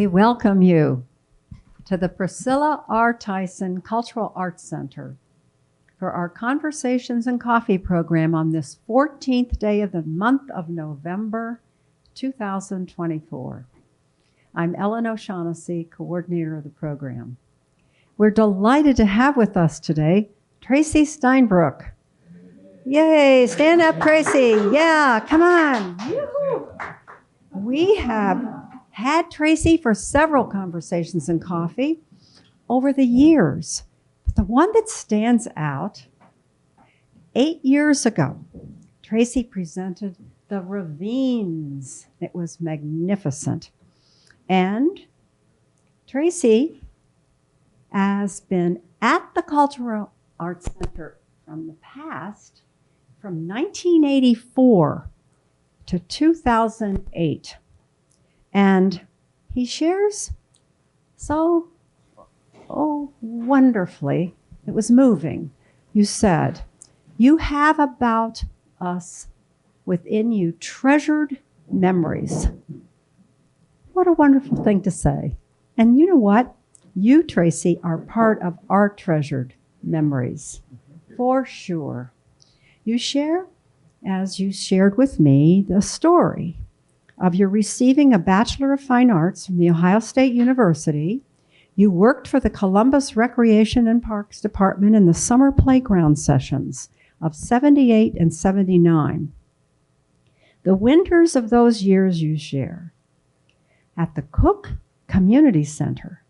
We welcome you to the Priscilla R. Tyson Cultural Arts Center for our Conversations and Coffee program on this 14th day of the month of November 2024. I'm Ellen O'Shaughnessy, coordinator of the program. We're delighted to have with us today Tracy Steinbrook. Yay, stand up, Tracy. Yeah, come on. Yoo-hoo. We have had Tracy for several Conversations and Coffee over the years. But the one that stands out, 8 years ago, Tracy presented The Ravines. It was magnificent. And Tracy has been at the Cultural Arts Center from the past, from 1984 to 2008. And he shares so, wonderfully. It was moving. You said, you have about us within you treasured memories. What a wonderful thing to say. And you know what? You, Tracy, are part of our treasured memories, for sure. You share, as you shared with me, the story of your receiving a Bachelor of Fine Arts from the Ohio State University. You worked for the Columbus Recreation and Parks Department in the summer playground sessions of 78 and 79. The winters of those years you share. At the Cook Community Center,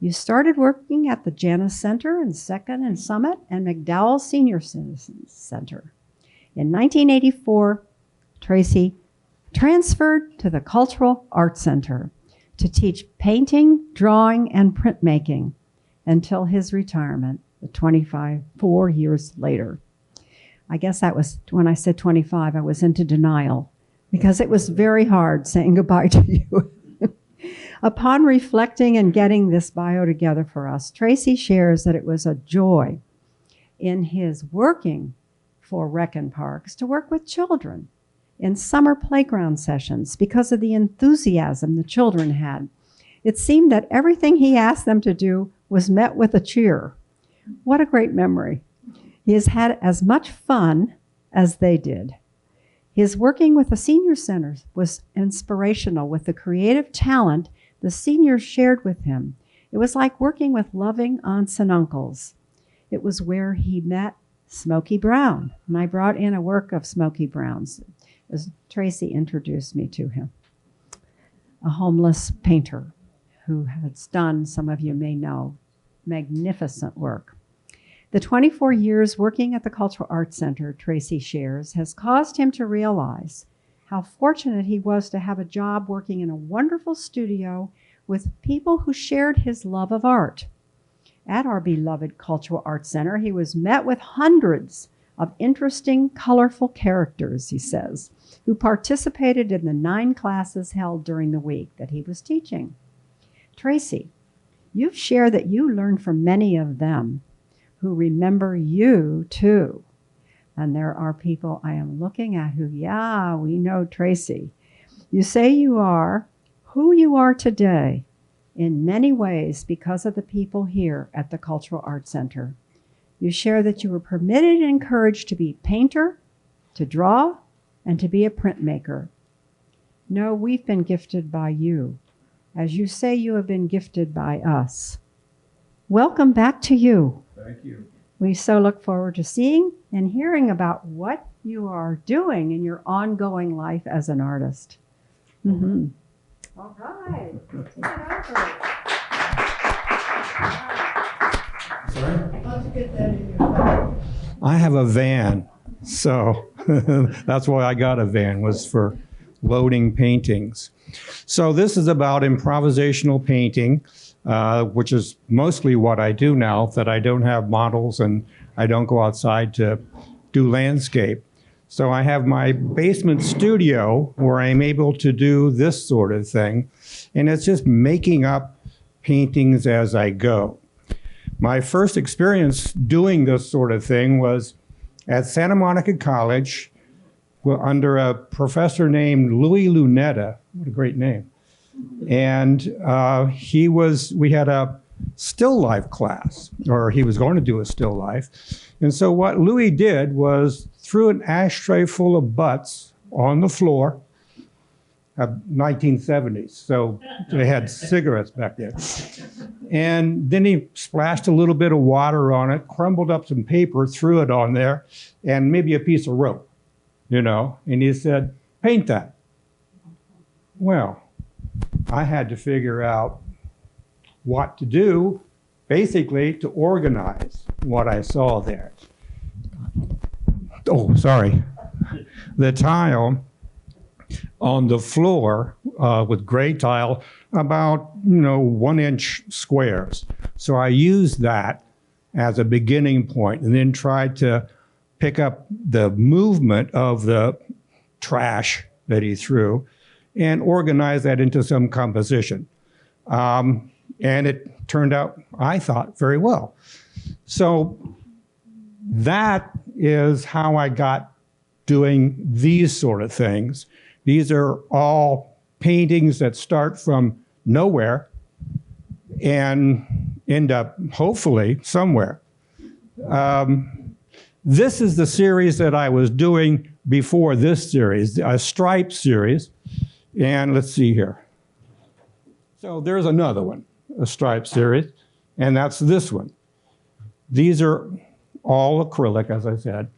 you started working at the Janus Center in 2nd and Summit and McDowell Senior Citizens Center. In 1984, Tracy transferred to the Cultural Arts Center to teach painting, drawing, and printmaking until his retirement 4 years later. I guess that was, when I said 25, I was into denial because it was very hard saying goodbye to you. Upon reflecting and getting this bio together for us, Tracy shares that it was a joy in his working for Rec and Parks to work with children in summer playground sessions because of the enthusiasm the children had. It seemed that everything he asked them to do was met with a cheer. What a great memory. He has had as much fun as they did. His working with the senior centers was inspirational with the creative talent the seniors shared with him. It was like working with loving aunts and uncles. It was where he met Smokey Brown, and I brought in a work of Smokey Brown's as Tracy introduced me to him, a homeless painter who has done, some of you may know, magnificent work. The 24 years working at the Cultural Arts Center, Tracy shares, has caused him to realize how fortunate he was to have a job working in a wonderful studio with people who shared his love of art. At our beloved Cultural Arts Center, he was met with hundreds of interesting, colorful characters, he says, who participated in the 9 classes held during the week that he was teaching. Tracy, you've shared that you learned from many of them who remember you too. And there are people I am looking at who, yeah, we know Tracy. You say you are who you are today in many ways because of the people here at the Cultural Arts Center. You share that you were permitted and encouraged to be a painter, to draw, and to be a printmaker. No, we've been gifted by you. As you say, you have been gifted by us. Welcome back to you. Thank you. We so look forward to seeing and hearing about what you are doing in your ongoing life as an artist. Mm-hmm. All right. Take it over. Sorry? Let's get that in your phone. I have a van, so that's why I got a van, was for loading paintings. So this is about improvisational painting, which is mostly what I do now, that I don't have models and I don't go outside to do landscape. So I have my basement studio where I'm able to do this sort of thing, and it's just making up paintings as I go. My first experience doing this sort of thing was at Santa Monica College under a professor named Louis Lunetta. What a great name. And we had a still life class, or he was going to do a still life. And so what Louis did was threw an ashtray full of butts on the floor, 1970s, so they had cigarettes back then. And then he splashed a little bit of water on it, crumbled up some paper, threw it on there, and maybe a piece of rope, and he said, paint that. Well, I had to figure out what to do, basically to organize what I saw there. Oh, sorry. The tile on the floor with gray tile, about 1 inch squares. So I used that as a beginning point and then tried to pick up the movement of the trash that he threw and organize that into some composition. And it turned out, I thought, very well. So that is how I got doing these sort of things. These are all paintings that start from nowhere and end up, hopefully, somewhere. This is the series that I was doing before this series, a stripe series. And let's see here. So there's another one, a stripe series, and that's this one. These are all acrylic, as I said.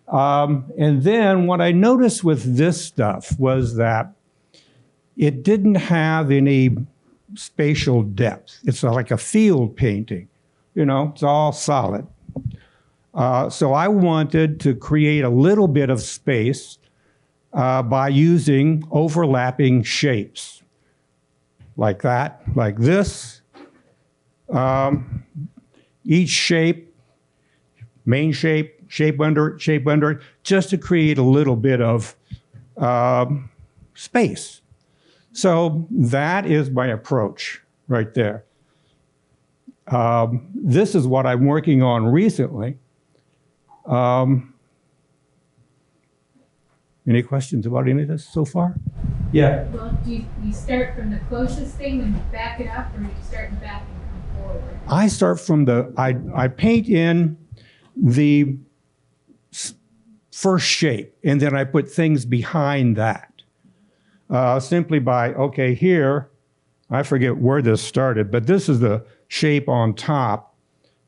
And then what I noticed with this stuff was that it didn't have any spatial depth. It's like a field painting, it's all solid. So I wanted to create a little bit of space by using overlapping shapes, like that, like this. Each shape, main shape, shape under it, just to create a little bit of space. So that is my approach right there. This is what I'm working on recently. Any questions about any of this so far? Yeah. Well, do you start from the closest thing and back it up, or do you start in the back and come forward? I start from I paint in the first shape, and then I put things behind that. Simply by, okay, here, I forget where this started, but this is the shape on top.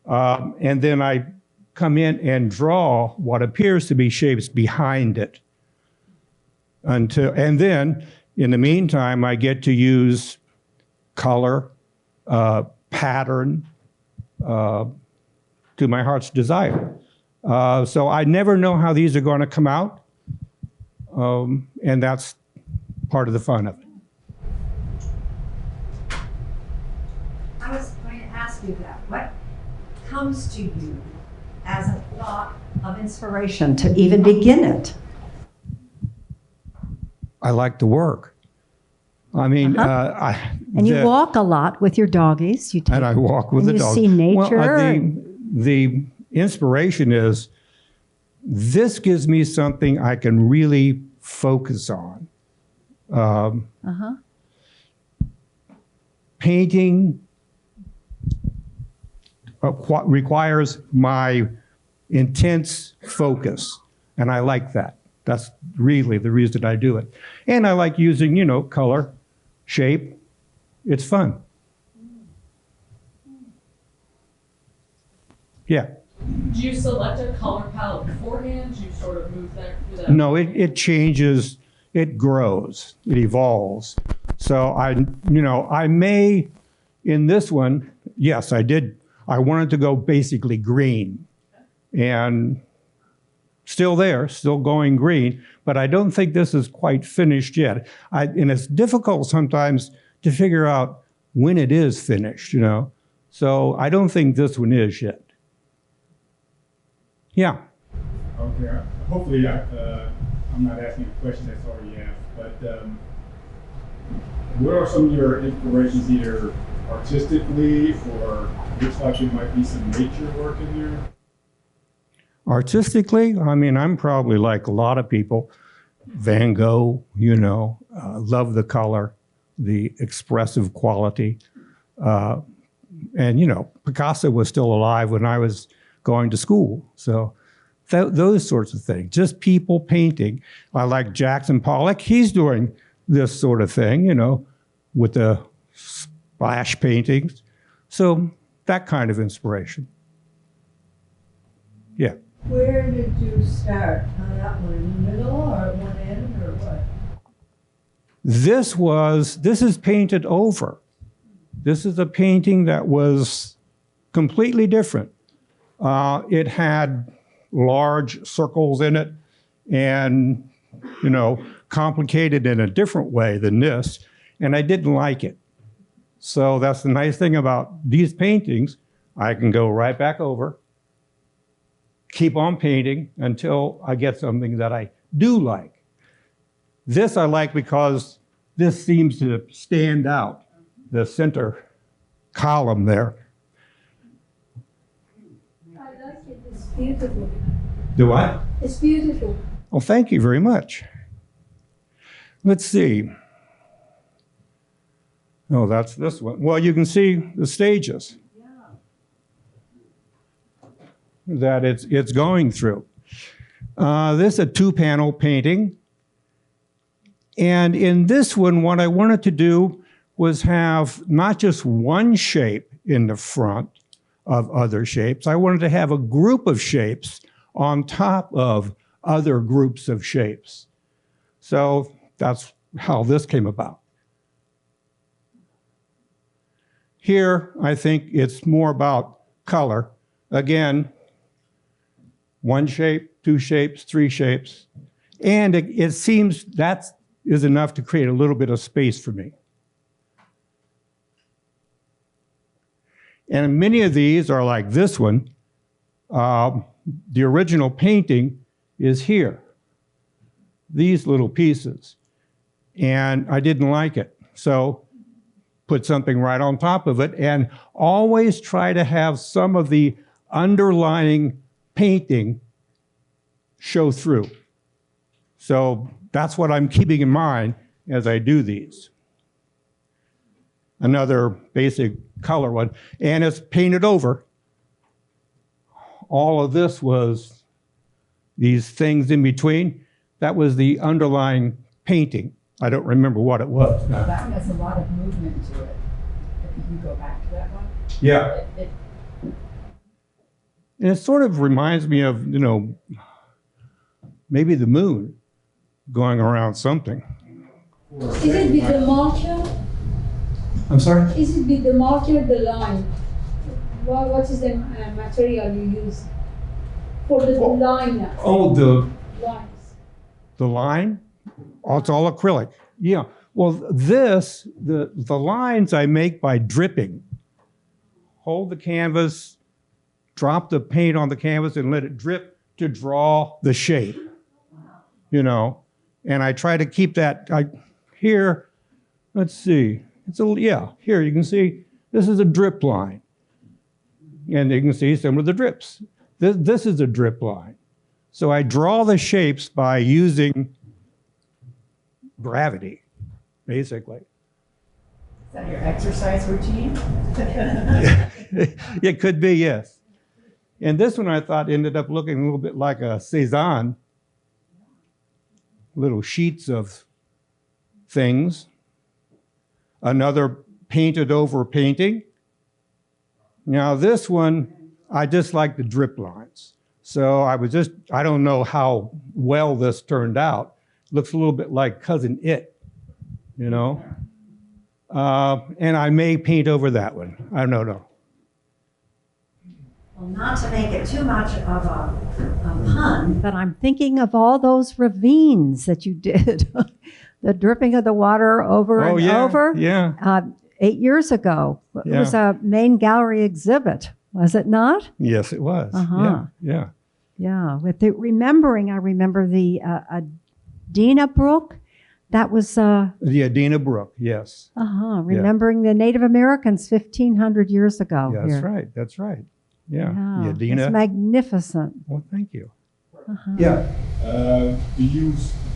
And then I come in and draw what appears to be shapes behind it. And then, in the meantime, I get to use color, pattern, to my heart's desire. So I never know how these are going to come out, and that's part of the fun of it. I was going to ask you that. What comes to you as a thought of inspiration to even begin it? I like to work. I mean, and you walk a lot with your doggies. And I walk with the dog. You see nature. Well, the inspiration is, this gives me something I can really focus on. Painting requires my intense focus, and I like that. That's really the reason I do it. And I like using, color, shape. It's fun. Yeah. Do you select a color palette beforehand? Do you sort of move through that? No, it changes, it grows, it evolves. So I may, in this one, yes, I did. I wanted to go basically green, and still there, still going green, but I don't think this is quite finished yet. And it's difficult sometimes to figure out when it is finished, So I don't think this one is yet. Yeah. Okay. Hopefully, I'm not asking a question that's already asked, but what are some of your inspirations, either artistically or looks like there might be some nature work in there? Artistically, I mean, I'm probably like a lot of people. Van Gogh, love the color, the expressive quality. And, you know, Picasso was still alive when I was going to school. So those sorts of things, just people painting. I like Jackson Pollock. He's doing this sort of thing, you know, with the splash paintings. So that kind of inspiration. Yeah. Where did you start? On that one in the middle or at one end or what? This is painted over. This is a painting that was completely different. It had large circles in it and, you know, complicated in a different way than this, and I didn't like it. So that's the nice thing about these paintings. I can go right back over, keep on painting until I get something that I do like. This I like because this seems to stand out, the center column there. I like it. It's beautiful. Do I? It's beautiful. Well, thank you very much. Let's see. Oh, that's this one. Well, you can see the stages that it's going through. This is a two-panel painting. And in this one, what I wanted to do was have not just one shape in the front of other shapes. I wanted to have a group of shapes on top of other groups of shapes. So that's how this came about. Here, I think it's more about color. Again, one shape, two shapes, three shapes. And it seems that is enough to create a little bit of space for me. And many of these are like this one. The original painting is here, these little pieces. And I didn't like it. So put something right on top of it and always try to have some of the underlying painting show through. So that's what I'm keeping in mind as I do these. Another basic color one, and it's painted over. All of this was these things in between. That was the underlying painting. I don't remember what it was. That one has a lot of movement to it. If you go back to that one. Yeah. And it sort of reminds me of, you know, maybe the moon going around something. Is it with the marker? I'm sorry? Is it with the marker, the line? What is the material you use for the line? Oh, the Lines. line? Oh, it's all acrylic. Yeah. Well, the lines I make by dripping. Hold the canvas, drop the paint on the canvas and let it drip to draw the shape, you know. And I try to keep that, here, let's see. Here you can see, this is a drip line. And you can see some of the drips. This is a drip line. So I draw the shapes by using gravity, basically. Is that your exercise routine? It could be, yes. And this one I thought ended up looking a little bit like a Cézanne. Little sheets of things. Another painted over painting. Now this one, I just like the drip lines. So I don't know how well this turned out. Looks a little bit like Cousin It, you know? And I may paint over that one. I don't know. Well, not to make it too much of a pun. But I'm thinking of all those ravines that you did. The dripping of the water over and over. Yeah. 8 years ago. It was a main gallery exhibit, was it not? Yes, it was. Uh-huh. Yeah. Yeah. With the I remember the Adena Brook. That was The Adena Brook, yes. remembering the Native Americans 1,500 years ago. Yeah, that's here. right. That's right. Yeah. Yeah, The Adena. it's magnificent. Well, thank you. Uh-huh. Yeah. Do you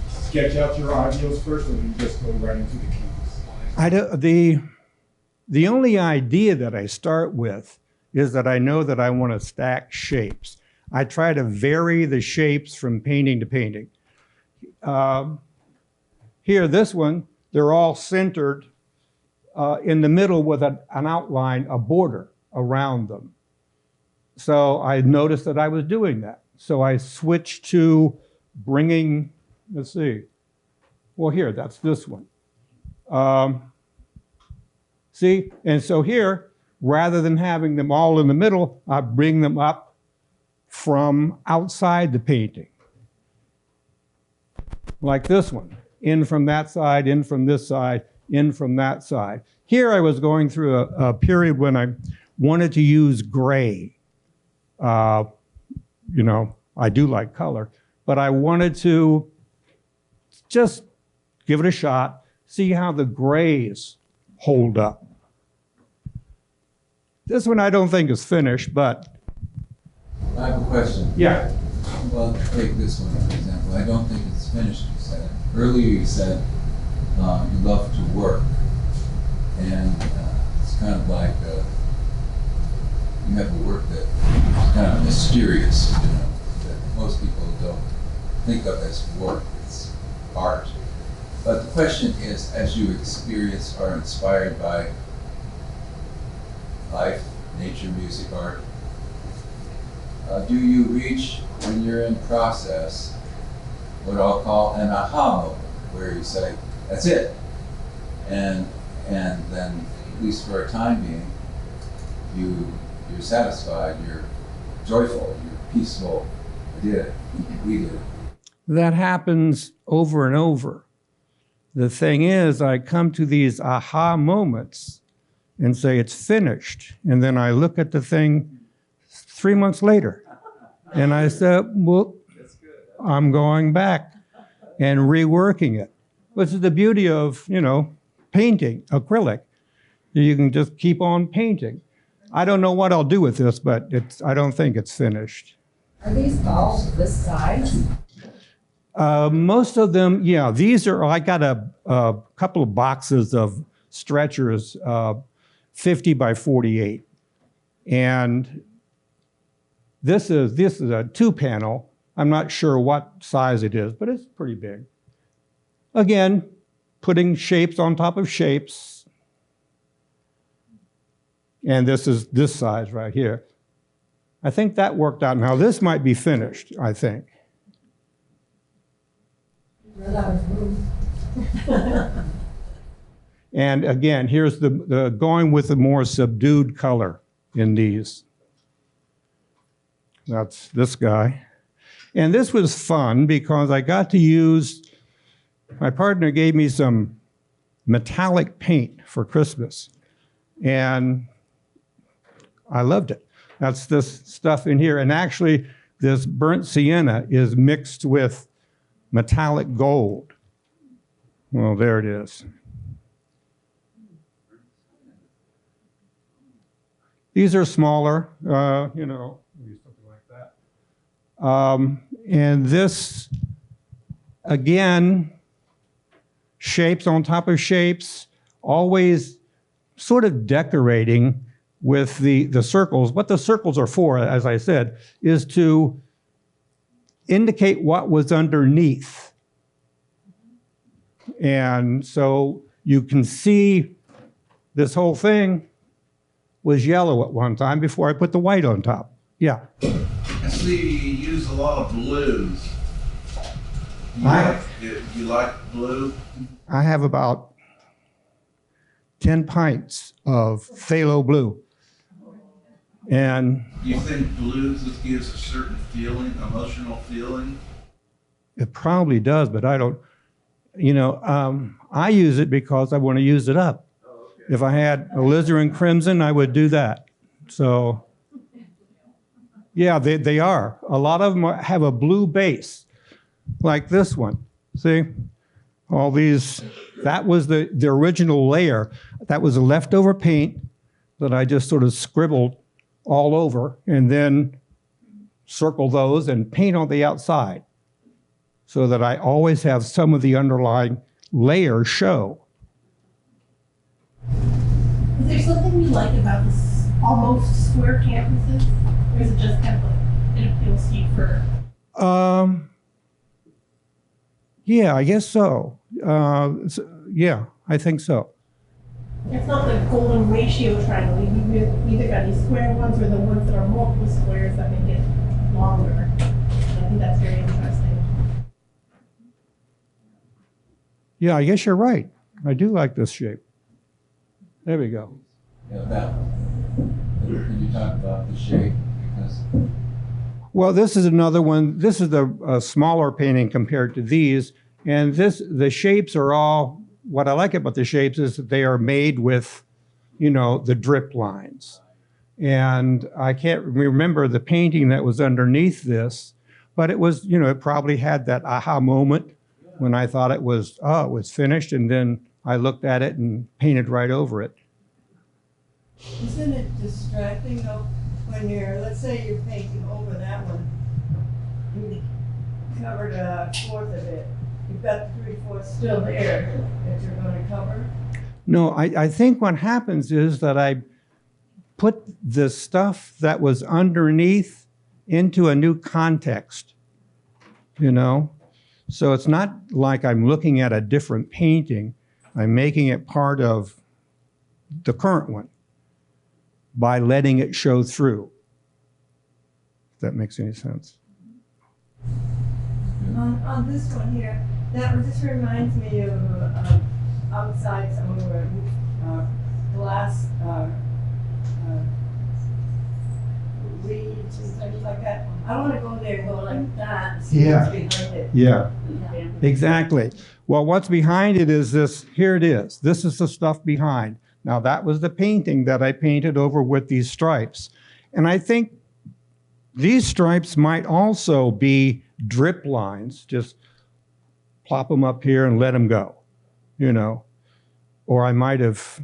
sketch out your ideals first, or do you just go right into the canvas? The only idea that I start with is that I know that I want to stack shapes. I try to vary the shapes from painting to painting. Here, this one, they're all centered in the middle with an outline, a border around them. So I noticed that I was doing that. So I switched to bringing, let's see, well here, that's this one. See, and so here, rather than having them all in the middle, I bring them up from outside the painting. Like this one, in from that side, in from this side, in from that side. Here I was going through a period when I wanted to use gray. You know, I do like color, but I wanted to just give it a shot, see how the grays hold up. This one I don't think is finished, but. I have a question. Yeah. Well, take this one for example. I don't think it's finished, you said. Earlier you said you love to work. And it's kind of like you have a work that is kind of mysterious, you know, that most people don't think of as work. It's art. But the question is, as you experience or inspired by life, nature, music, art, do you reach, when you're in process, what I'll call an aha moment, where you say, that's it. And then, at least for a time being, you're satisfied, you're joyful, you're peaceful. I did it. We did it. That happens over and over. The thing is, I come to these aha moments and say it's finished. And then I look at the thing 3 months later. And I said, well, I'm going back and reworking it. Which is the beauty of, you know, painting, acrylic. You can just keep on painting. I don't know what I'll do with this, but I don't think it's finished. Are these all this size? Most of them, yeah. These are, I got a couple of boxes of stretchers, 50 by 48. And this is a 2-panel. I'm not sure what size it is, but it's pretty big. Again, putting shapes on top of shapes. And this is this size right here. I think that worked out. Now this might be finished, I think. And again, here's the going with a more subdued color in these. That's this guy. And this was fun because I got to use, my partner gave me some metallic paint for Christmas. And I loved it. That's this stuff in here. And actually, this burnt sienna is mixed with metallic gold. Well, there it is. These are smaller, you know, maybe something like that. And this, again, shapes on top of shapes, always sort of decorating with the circles. What the circles are for, as I said, is to indicate what was underneath. And so you can see this whole thing was yellow at one time before I put the white on top. Yeah. I see you use a lot of blues. You like blue? I have about 10 pints of phthalo blue. And you think blues gives a certain feeling, emotional feeling? It probably does, but I don't, you know, I use it because I want to use it up. Oh, okay. If I had alizarin crimson, I would do that. So, yeah, they are. A lot of them have a blue base, like this one. See? All these, that was the original layer. That was a leftover paint that I just sort of scribbled all over and then circle those and paint on the outside so that I always have some of the underlying layer show. like about this almost square campuses? Or is it just kind of like, it appeals to you for? Yeah, I guess so. Yeah, I think so. It's not the golden ratio triangle. You either got these square ones or the ones that are multiple squares that make it longer. I think that's very interesting. Yeah, I guess you're right. I do like this shape. There we go. Yeah, that one. Can you talk about the shape? Because Well, this is another one. This is a smaller painting compared to these. And the shapes are all, what I like about the shapes is that they are made with, the drip lines. And I can't remember the painting that was underneath this, but it was, it probably had that aha moment when I thought it was finished. And then I looked at it and painted right over it. Isn't it distracting though, when let's say you're painting over that one, you covered a fourth of it, you've got 3/4 still there that you're going to cover? No, I think what happens is that I put the stuff that was underneath into a new context, So it's not like I'm looking at a different painting. I'm making it part of the current one by letting it show through. If that makes any sense. On this one here, this reminds me of outside some of the glass reeds and things like that. I want to go there and go like that and see what's behind it. Yeah, exactly. Well, what's behind it is this. Here it is. This is the stuff behind. Now, that was the painting that I painted over with these stripes. And I think these stripes might also be drip lines. Just plop them up here and let them go, Or I might have,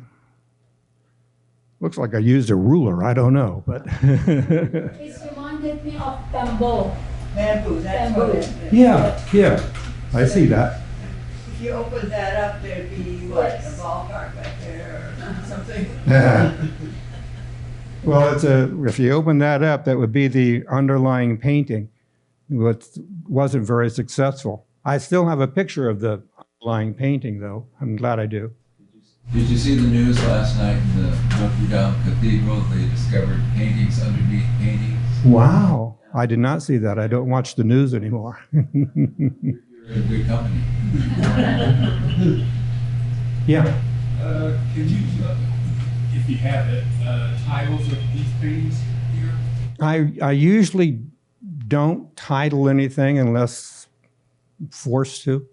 looks like I used a ruler. I don't know, but. It reminded me of bamboo. Bamboo, that's what it is. Yeah, I see that. If you open that up, there'd be, what, a ballpark back there or something? Well, if you open that up, that would be the underlying painting, which wasn't very successful. I still have a picture of the underlying painting, though. I'm glad I do. did you see the news last night in the Notre Dame Cathedral? They discovered paintings underneath paintings. Wow. I did not see that. I don't watch the news anymore. You're in good company. Yeah. Can you, if you have it, titles of these paintings here? I usually don't title anything unless forced to,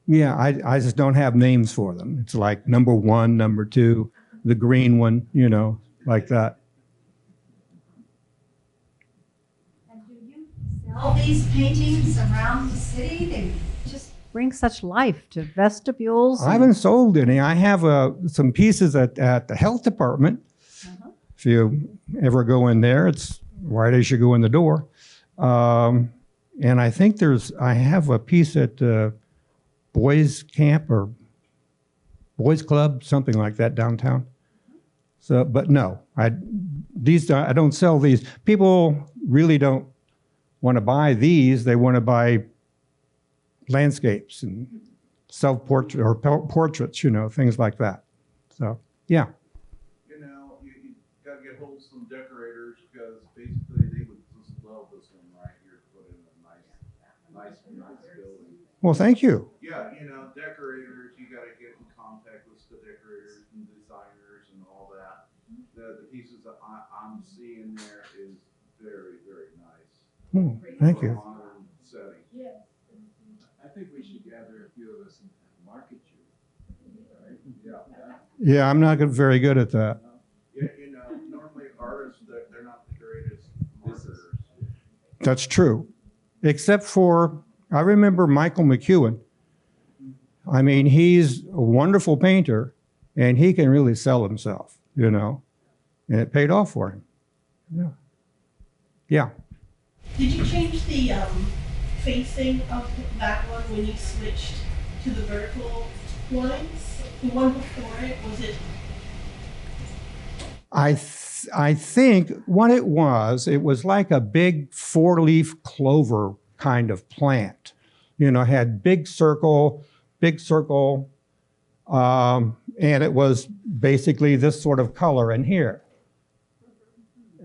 Yeah, I just don't have names for them. It's like number 1, number 2, the green one, like that. All these paintings around the city, they just Bring such life to vestibules. I haven't sold any. I have some pieces at the health department. If you ever go in there, it's right as you go in the door. And I think I have a piece at boys camp or boys club, something like that downtown. So, but no, I don't sell these. People really don't want to buy these. They want to buy landscapes and self-portrait or portraits, things like that. So, yeah. You got to get hold of some decorators because basically they would just love this one right here, put in a nice building. Well, thank you. Yeah, decorators, you got to get in contact with the decorators and designers and all that. The pieces that I'm seeing there is very, very nice. Oh, thank you. Modern setting. Yeah. I think we should gather a few of us and market you. Right? Yeah. Yeah, I'm not very good at that. Yeah, normally artists, they're not the greatest marketers. That's true. Except for, I remember Michael McEwen. I mean, he's a wonderful painter, and he can really sell himself, and it paid off for him. Yeah. Yeah. Did you change the facing of that one when you switched to the vertical lines? The one before it, was it? I think what it was like a big four-leaf clover kind of plant. You know, had big circle, and it was basically this sort of color in here.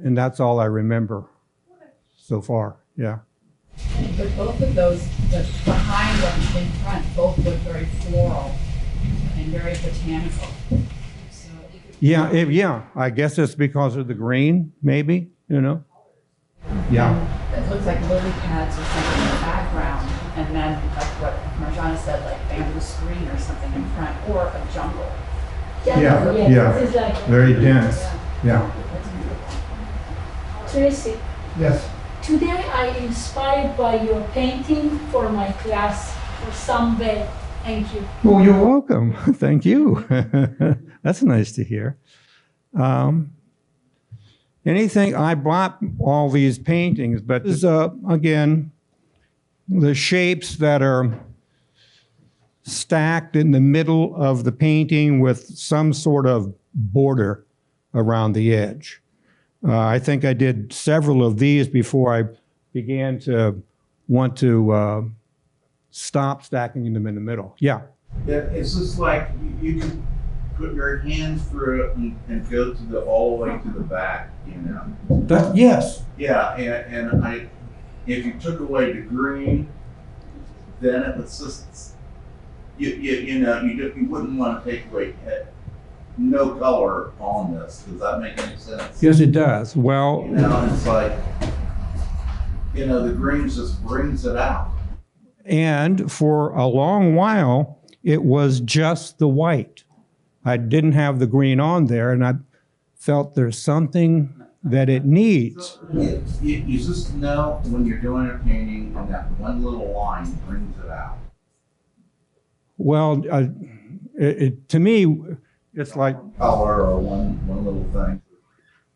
And that's all I remember so far, yeah. But both of those, the behind and in front, both look very floral and very botanical. So Yeah, yeah, I guess it's because of the green, maybe, you know? Yeah. it looks like lily pads or something in the background, and then like what Marjana said, like bamboo screen or something in front, or a jungle. Yeah, Yes, yeah. this is like, Very dense, yeah. Tracy, Yes. today I inspired by your painting for my class for some way. Thank you. Well, you're welcome. Thank you. That's nice to hear. Anything, I bought all these paintings, but this is, again, the shapes that are stacked in the middle of the painting with some sort of border around the edge. I think I did several of these before I began to want to stop stacking them in the middle. Yeah. Yeah, it's just like you can put your hand through it and go to the all the way to the back, you know. Yes. Yeah, and if you took away the green, then it was just you know you wouldn't want to take away no color on this. Does that make any sense? Yes, it does. Well, You know, it's like the green just brings it out. and for a long while, it was just the white. I didn't have the green on there, and I felt there's something that it needs. You just know when you're doing a painting and that one little line brings it out. Well, to me, it's like Color or one little thing.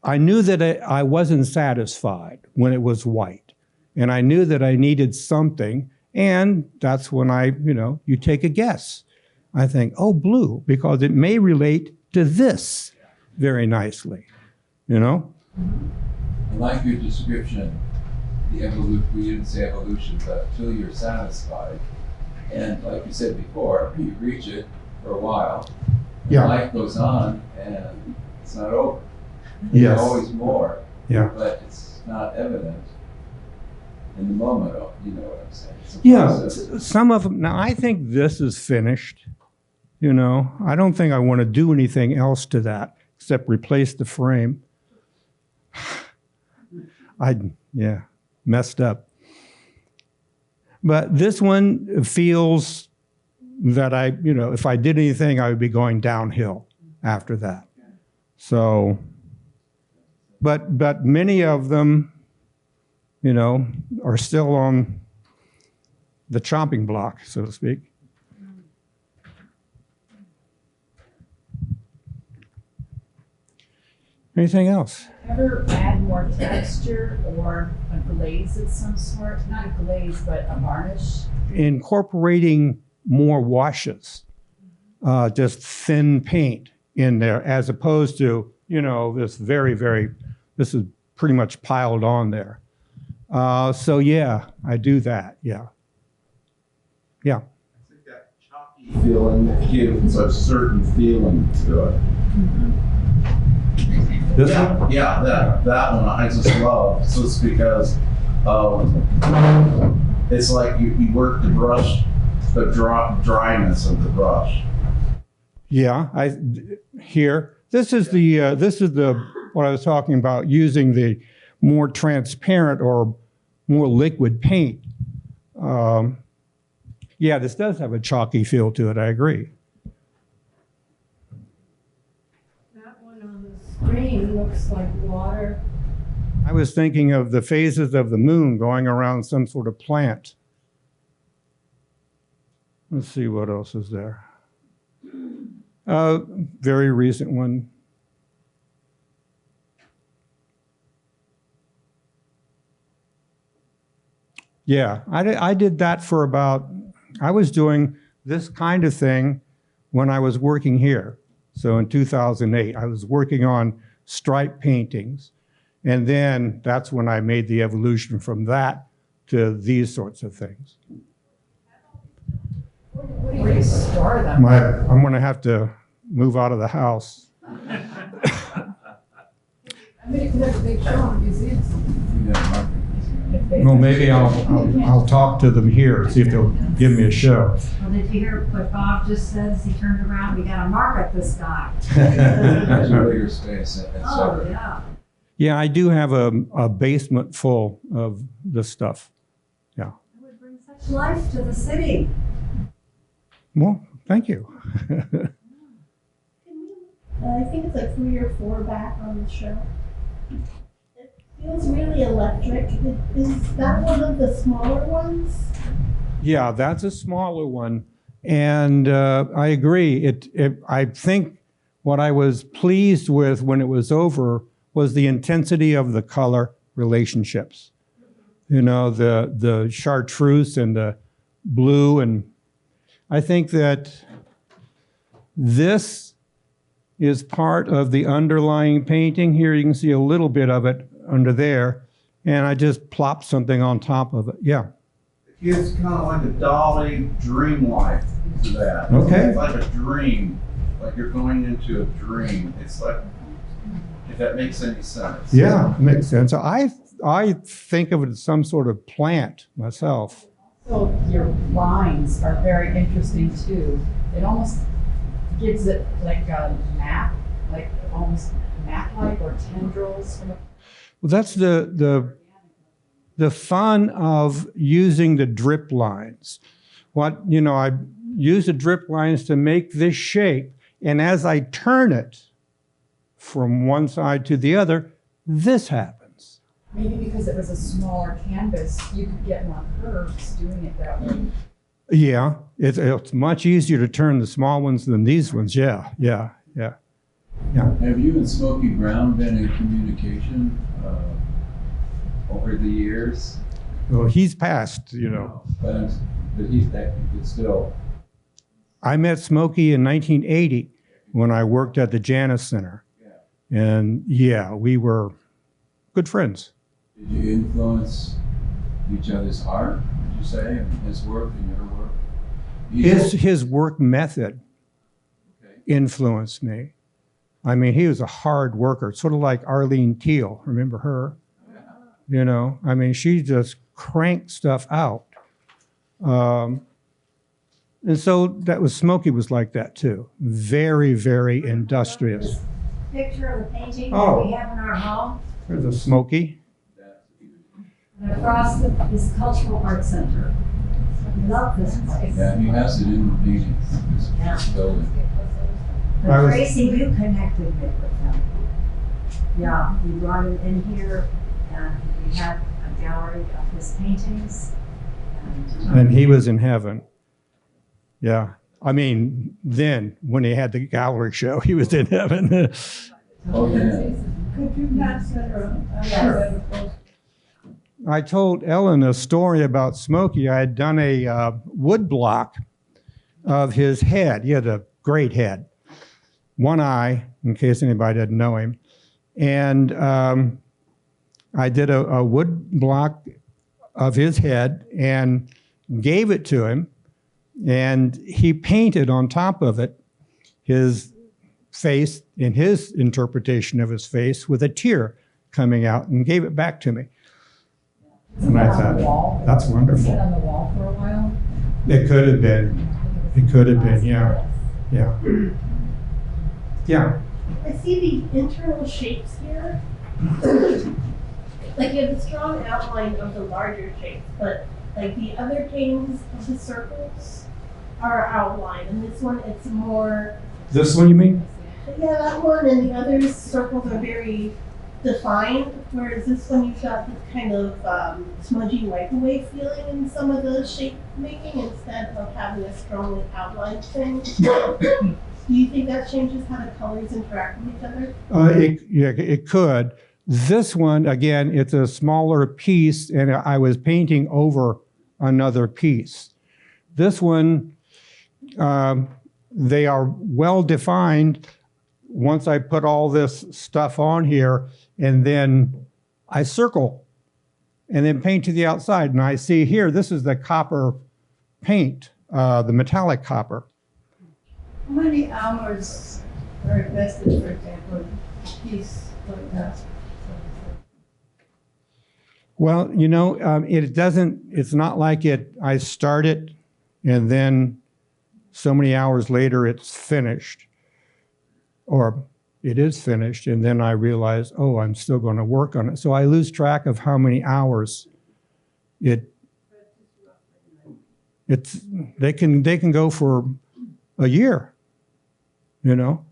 I knew that I wasn't satisfied when it was white, and I knew that I needed something, and that's when you take a guess. I think, oh, blue, because it may relate to this very nicely, you know? I like your description, the evolution, we didn't say evolution, but till you're satisfied. And like you said before, you reach it for a while, and Yeah. life goes on, and it's not over. Yes. There's always more, Yeah. but it's not evident in the moment, you know what I'm saying? It's a Yeah, process. some of them. Now, I think this is finished. You know, I don't think I want to do anything else to that except replace the frame. Yeah, messed up. But this one feels that if I did anything, I would be going downhill after that. So, but many of them, are still on the chopping block, so to speak. Anything else? Ever add more texture or a glaze of some sort? Not a glaze, but a varnish? Incorporating more washes, just thin paint in there, as opposed to, this this is pretty much piled on there. So yeah, I do that, yeah. Yeah. I think that chalky feeling gives a certain feeling to it. This yeah, one? Yeah, that one I just love just because it's like you work the brush, the dryness of the brush. Yeah, this is the what I was talking about, using the more transparent or more liquid paint. Yeah, this does have a chalky feel to it, I agree. That one on the screen looks like water. I was thinking of the phases of the moon going around some sort of plant. Let's see what else is there. Very recent one. Yeah, I did that for I was doing this kind of thing when I was working here. So in 2008, I was working on stripe paintings. And then that's when I made the evolution from that to these sorts of things. Where do you store them? I'm going to have to move out of the house. I mean, it could have a big show in museums. Well, maybe I'll talk to them here, see if they'll give me a show. Well, did you hear what Bob just says? He turned around, we got to market this guy. There's a bigger space, Oh, yeah. Yeah, I do have a basement full of this stuff. Yeah. It would bring such life to the city. Well, thank you. I think it's like 3 or 4 back on the show. It feels really electric. Is that one of the smaller ones? Yeah, that's a smaller one. And I agree. I think what I was pleased with when it was over was the intensity of the color relationships. You know, the chartreuse and the blue. And I think that this is part of the underlying painting. Here you can see a little bit of it under there. And I just plopped something on top of it. Yeah. It's kind of like a Dolly dream life to that. Okay. It's like a dream, like you're going into a dream. It's like, if that makes any sense. Yeah, makes sense. I think of it as some sort of plant myself. So your lines are very interesting too. It almost gives it like a map, like almost map-like or tendrils. Well, that's the fun of using the drip lines. I use the drip lines to make this shape, and as I turn it from one side to the other, this happens. Maybe because it was a smaller canvas, you could get more curves doing it that way. Yeah, it's much easier to turn the small ones than these ones. Yeah. Have you and Smokey Brown been in communication over the years? Well, he's passed, But still. I met Smokey in 1980 when I worked at the Janus Center. And yeah, we were good friends. Did you influence each other's art, would you say, and his work and your work? His work method influenced me. I mean, he was a hard worker, sort of like Arlene Teal. Remember her? I mean, she just cranked stuff out. And so that was, Smokey was like that too. Very, very industrious. Picture of the painting Oh. that we have in our home. There's a Smokey. And across this cultural art center. I love this place. Yeah, he has it in the paintings, this building. But Tracy, you connected me with him. Yeah, we brought him in here and we had a gallery of his paintings. And he was in heaven. Yeah. I mean, then when he had the gallery show, he was in heaven. Oh, yeah. Could you pass that around? Sure. I told Ellen a story about Smokey. I had done a wood block of his head. He had a great head. One eye, in case anybody didn't know him. And I did a wood block of his head and gave it to him. And he painted on top of it his face in his interpretation of his face with a tear coming out and gave it back to me. And I thought, that's wonderful. On the wall for a while. It could have been. It could have been, yeah. Yeah. Yeah. I see the internal shapes here. Like you have a strong outline of the larger shapes, but like the other paintings of the circles are outlined, and this one it's more. This one you mean? Yeah, that one and the other circles are very defined, whereas this one you've got this kind of smudgy wipe away feeling in some of the shape making instead of having a strongly outlined thing. Do you think that changes how the colors interact with each other? It could. This one, again, it's a smaller piece, and I was painting over another piece. This one, they are well defined once I put all this stuff on here, and then I circle and then paint to the outside. And I see here, this is the copper paint, the metallic copper. How many hours are invested, for example, in a piece like that? Well, you know, it's not like I start it and then so many hours later it's finished. Or it is finished, and then I realize, oh, I'm still going to work on it. So I lose track of how many hours they can go for a year, you know,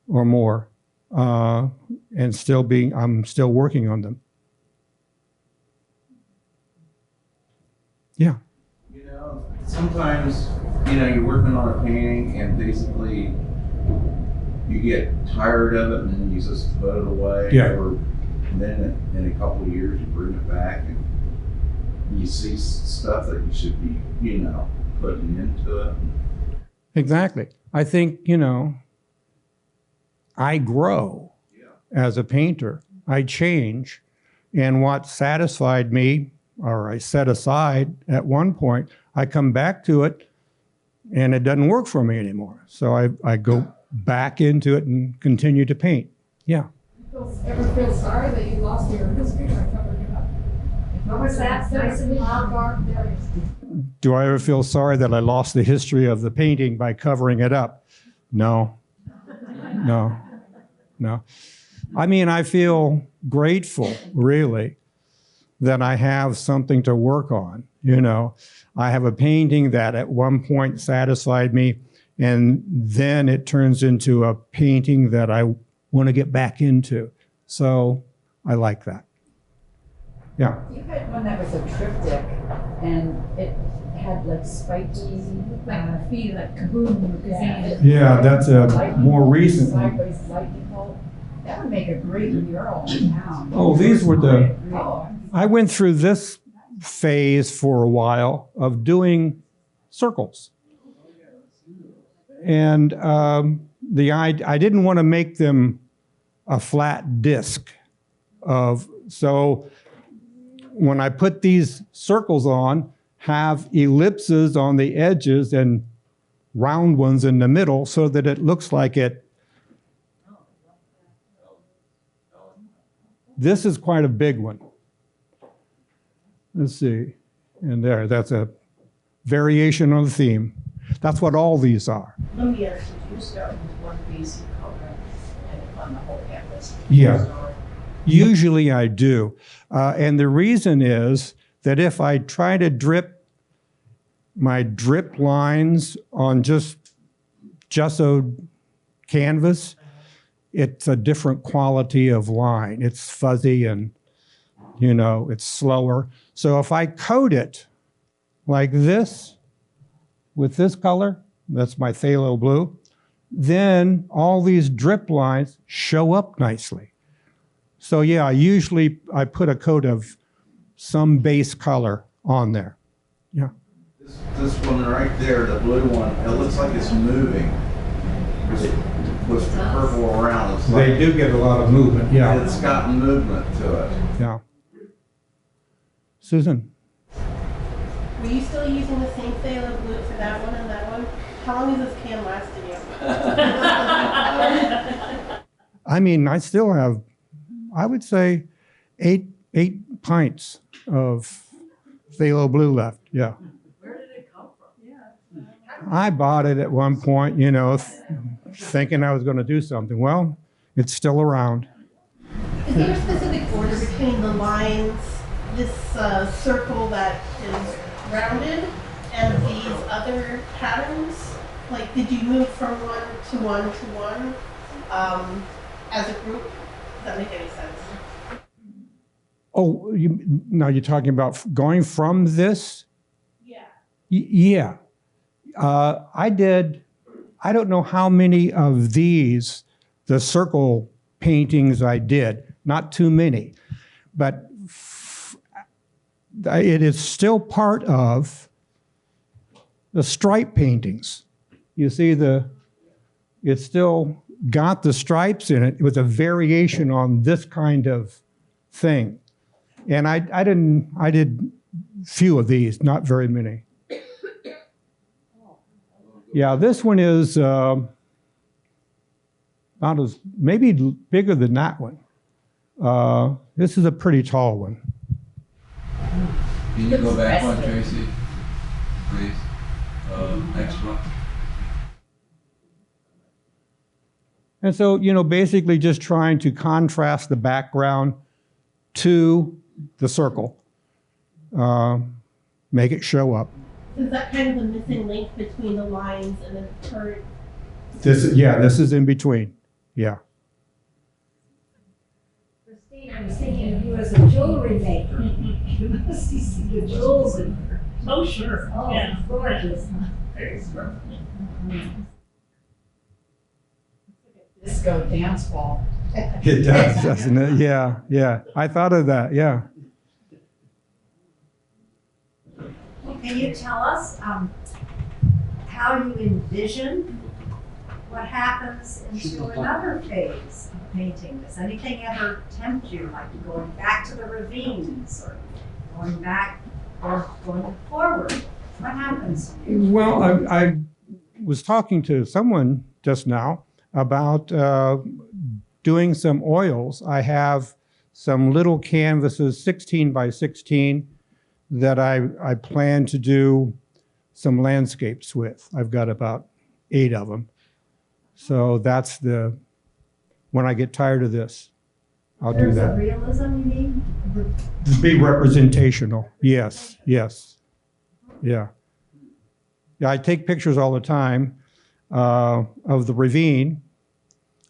or more, and I'm still working on them. Yeah. You know, sometimes, you know, you're working on a painting and basically you get tired of it and then you just put it away. Yeah. Or then in a couple of years you bring it back and you see stuff that you should be, you know, putting into it. Exactly. I think, you know, I grow as a painter. I change. And what satisfied me, or I set aside at one point, I come back to it and it doesn't work for me anymore. So I go back into it and continue to paint. Yeah. Ever feel sorry that you lost your history by covering it up? What was that? Nice and loud. Do I ever feel sorry that I lost the history of the painting by covering it up? No. No. No. I mean, I feel grateful, really, that I have something to work on. You know, I have a painting that at one point satisfied me, and then it turns into a painting that I want to get back into. So I like that. Yeah. You had one that was a triptych, and it had like spiky, Like feet, like kaboom, kazam. Yeah, that's a more recent one. sideways lightning bolt. That would make a great mural in town. Oh, these were the, Oh, I went through this phase for a while of doing circles. And I didn't want to make them a flat disc so when I put these circles on, have ellipses on the edges and round ones in the middle so that it looks like it. This is quite a big one. Let's see. And there, that's a variation on the theme. That's what all these are. Let me ask you start with one basic color and on the whole canvas. Yeah. Usually I do. And the reason is that if I try to drip my drip lines on just gessoed canvas, it's a different quality of line. It's fuzzy and, you know, it's slower. So if I coat it like this with this color, that's my phthalo blue, then all these drip lines show up nicely. So yeah, usually I put a coat of some base color on there. Yeah. This one right there, the blue one, it looks like it's moving. With the purple around, it's like They do get a lot of movement, yeah. it's got movement to it. Yeah. Susan? Were you still using the same phthalo blue for that one and that one? How long has this can lasted you? I mean, I still have, I would say, eight pints of phthalo blue left, yeah. Where did it come from? I bought it at one point, you know, thinking I was going to do something. Well, it's still around. Is there a specific order between the lines, this circle that is rounded, and these other patterns? Like, did you move from one to one to one as a group? Does that make any sense? Oh, now you're talking about going from this? Yeah. Yeah. I don't know how many of these, the circle paintings I did, not too many, but it is still part of the stripe paintings. You see the it's still got the stripes in it with a variation on this kind of thing. And I did few of these, not very many. Yeah, this one is not as, maybe bigger than that one. This is a pretty tall one. Can you go back one, Tracy, please? Next one. And so, you know, basically just trying to contrast the background to the circle, make it show up. Is that kind of the missing link between the lines and the current? This is in between. Yeah. Christine, I was thinking of you as a jewelry maker. You must see the jewels in her. Oh, sure. Oh, Yeah. gorgeous. Disco dance ball. It does, doesn't it? Yeah, yeah. I thought of that, yeah. Can you tell us how you envision what happens into another phase of painting? Does anything ever tempt you, like going back to the ravines or going back or going forward? What happens? Well, I was talking to someone just now about doing some oils. I have some little canvases, 16 by 16, that I plan to do some landscapes with. I've got about 8 of them. So that's when I get tired of this, I'll do There's a that. realism, you mean? Be representational, yes, yes, yeah. Yeah, I take pictures all the time of the ravine.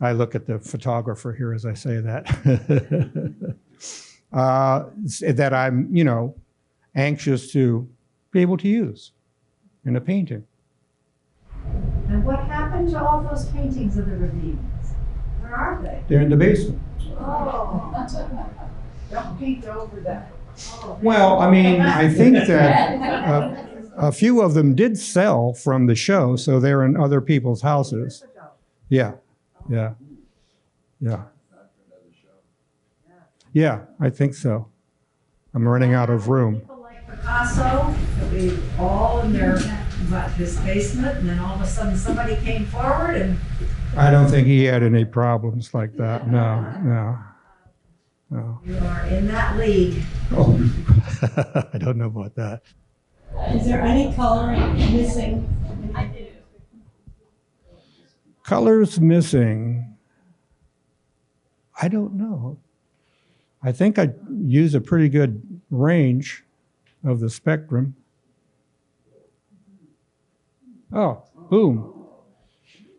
I look at the photographer here as I say that. That I'm, you know, anxious to be able to use in a painting. And what happened to all those paintings of the ravines? Where are they? They're in the basement. Oh. Don't paint over that. Well, I mean, I think that a few of them did sell from the show, so they're in other people's houses. Yeah, yeah, yeah. Yeah, I think so. I'm running out of room. People like Picasso, they'll be all in their, his basement, and then all of a sudden somebody came forward and... I don't think he had any problems like that. No, no, no. You are in that league. Oh, I don't know about that. Is there any coloring missing? Colors missing. I don't know. I think I use a pretty good range of the spectrum. Oh, boom.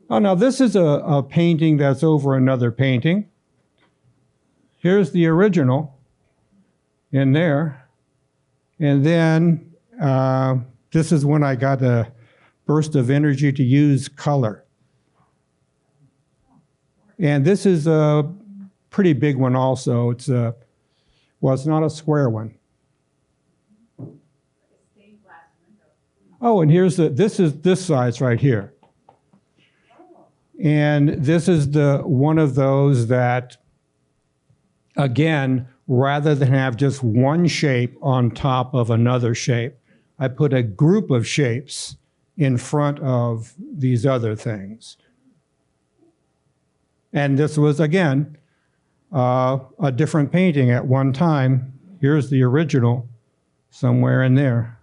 Oh, now this is a painting that's over another painting. Here's the original in there. And then this is when I got a burst of energy to use color. And this is a pretty big one also. It's well, it's not a square one. Oh, and here's this is this size right here. And this is one of those that, again, rather than have just one shape on top of another shape, I put a group of shapes in front of these other things. And this was, again, a different painting at one time. Here's the original somewhere in there.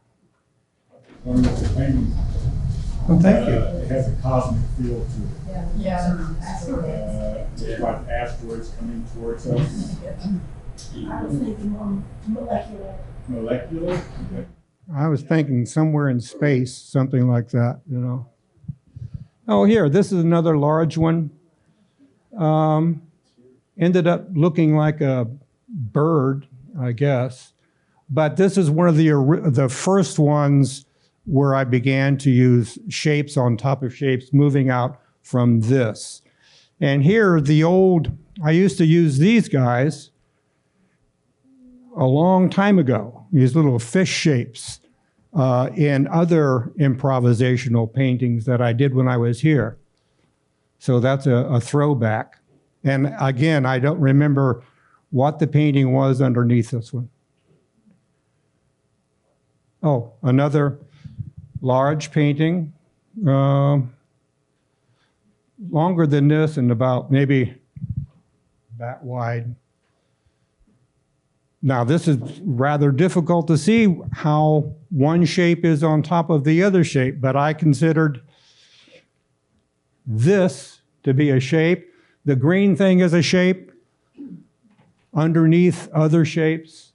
One of the paintings, Oh, thank you. it has a cosmic feel to it. Yeah. It's like asteroids coming towards us. I was thinking more molecular. Molecular? Okay. I was thinking somewhere in space, something like that, you know. Oh, here, this is another large one. Ended up looking like a bird, I guess. But this is one of the first ones where I began to use shapes on top of shapes moving out from this. And here, I used to use these guys a long time ago, these little fish shapes in other improvisational paintings that I did when I was here. So that's a throwback. And again, I don't remember what the painting was underneath this one. Oh, another large painting, longer than this and about maybe that wide. Now, this is rather difficult to see how one shape is on top of the other shape, but I considered this to be a shape. The green thing is a shape underneath other shapes.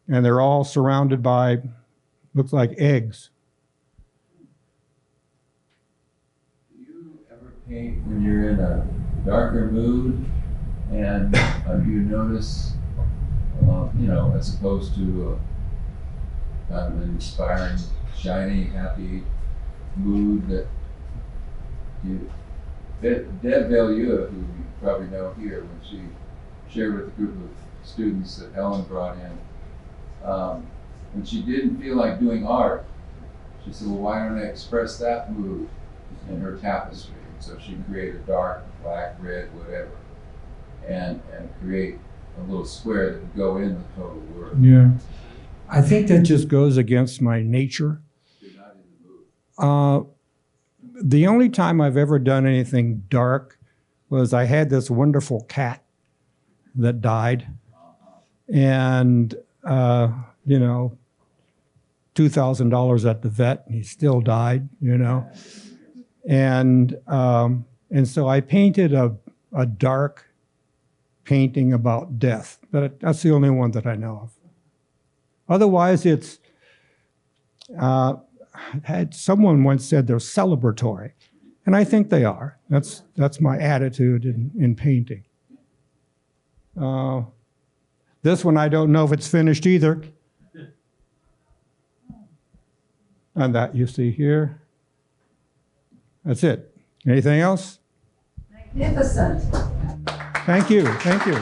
And they're all surrounded by, looks like eggs. Do you ever paint when you're in a darker mood and you notice, as opposed to kind of an inspiring, shiny, happy mood that you, Deb Value, who you probably know here, when she shared with a group of students that Helen brought in, when she didn't feel like doing art, she said, well, why don't I express that mood in her tapestry? And so she created dark, black, red, whatever, and create a little square that would go in the total word. Yeah. I think that just goes against my nature. You're not in the mood. The only time I've ever done anything dark was I had this wonderful cat that died. And, $2,000 at the vet, and he still died, And so I painted a dark painting about death, but that's the only one that I know of. Otherwise, it's, someone once said they're celebratory, and I think they are. That's my attitude in painting. This one, I don't know if it's finished either. And that you see here. That's it. Anything else? Magnificent. Thank you. Thank you.